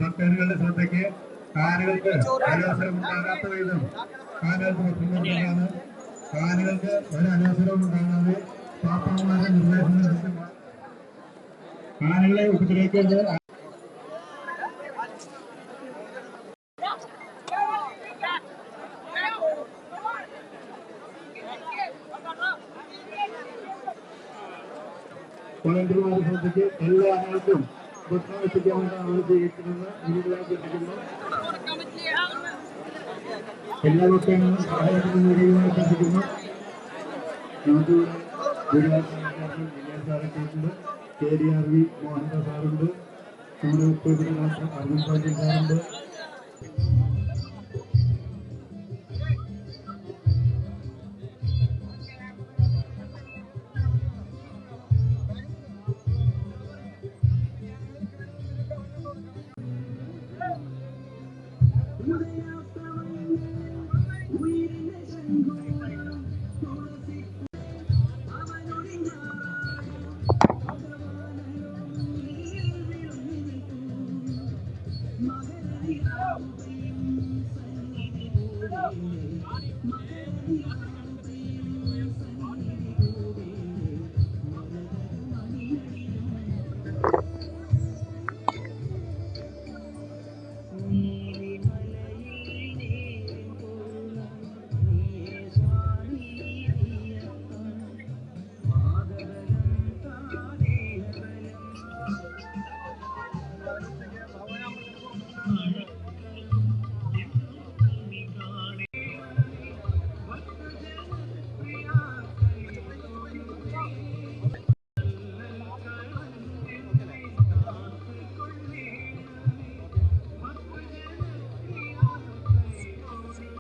ഭക്തജനങ്ങളുടെ ശ്രദ്ധയ്ക്ക് കാലുകൾക്ക് അനവസരം ഉണ്ടാകാത്ത വിധം കാലുകൾക്ക് ഭക്ഷണം കാലുകൾക്ക് ഒരു അനവസരവും ഉണ്ടാകാതെ പാപ്പാമാരുടെ നിർദ്ദേശങ്ങൾ കാലുകളെ ഉപദ്രവിക്കരുത്. വോളണ്ടിയർമാരുടെ ശ്രദ്ധയ്ക്ക് എല്ലാ ആളുകൾക്കും ഭക്ഷണം എത്തിക്കാമെന്ന് നമ്മൾ ചെയ്യിക്കുന്നത് വീടുകളായി എത്തിക്കുന്നു. എല്ലാ ഭക്തങ്ങളും സഹായത്തിന് വീടുകളായി എത്തിക്കുന്നു. നമുക്ക് സാറെത്തിയിട്ടുണ്ട്, KDRV മോഹൻദാസ് സാറുണ്ട്, നമ്മുടെ അർജുൻ പാണ്ഡ്യൻ സാറുണ്ട്.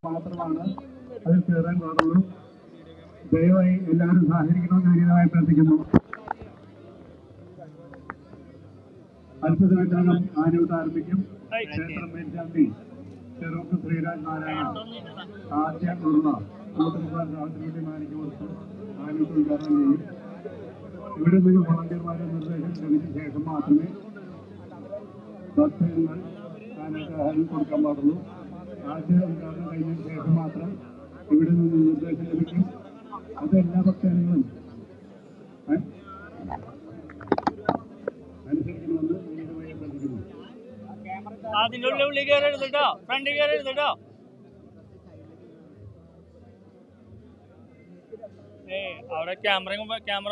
മാത്രമാണ് അതിൽ കയറാൻ പാടുള്ളൂ. ദയവായി എല്ലാവരും സഹകരിക്കണമെന്ന് വിനീതമായി പ്രാർത്ഥിക്കുന്നു. അല്പസമയത്തിനകം ആനയൂട്ട് ആരംഭിക്കും. ക്ഷേത്രം മേൽശാന്തി ചെറുക്ക് ശ്രീരാജ് നാരായണൻ ആദ്യ ഉള്ള രാത്രി മാനിക്ക് കൊടുത്ത് ആനയൂട്ട് ഉദ്ഘാടനം ചെയ്യും. ഇവിടെ നിന്ന് വോളണ്ടിയർമാരുടെ നിർദ്ദേശം ലഭിച്ച ശേഷം മാത്രമേ ഭക്തജനങ്ങൾ ആനയ്ക്ക് ആഹാരം കൊടുക്കാൻ പാടുള്ളൂ. ആദ്യ ഉദ്ഘാടനം കഴിഞ്ഞതിന് ശേഷം മാത്രം ഇവിടെ നിന്ന് നിർദ്ദേശം ലഭിക്കും. അത് എല്ലാ ഭക്തജനങ്ങളും അനുസരിക്കണമെന്ന് വിനീതമായി അഭ്യർത്ഥിക്കുന്നു. അതിന്റെ ഉള്ളിൽ കയറരുത് കേട്ടോ, ഫ്രണ്ടിൽ കയറരുത് കേട്ടോ. അവിടെ ക്യാമറ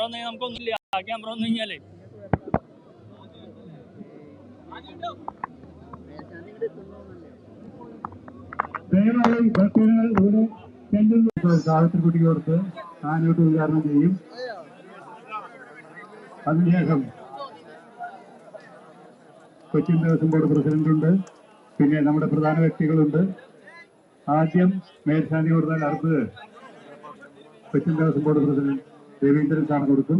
വന്നു നമുക്കൊന്നുമില്ല. ആ ക്യാമറ വന്നു കഴിഞ്ഞാലേ ദയവായി ഭക്തജനങ്ങൾ ഇവിടെ സാവിത്രി കുട്ടിക്ക് കൊടുത്ത് ആനയൂട്ട് ഉദ്ഘാടനം ചെയ്യും. അതിനുശേഷം കൊച്ചിൻ ദേവസ്വം ബോർഡ് പ്രസിഡന്റുണ്ട്, പിന്നെ നമ്മുടെ പ്രധാന വ്യക്തികളുണ്ട്. ആദ്യം മേൽശാന്തി കൊടുത്താൽ അടുത്തത് കൊച്ചിൻ ദേവസ്വം ബോർഡ് പ്രസിഡന്റ് രവീന്ദ്രൻ സാറിന് കൊടുക്കും.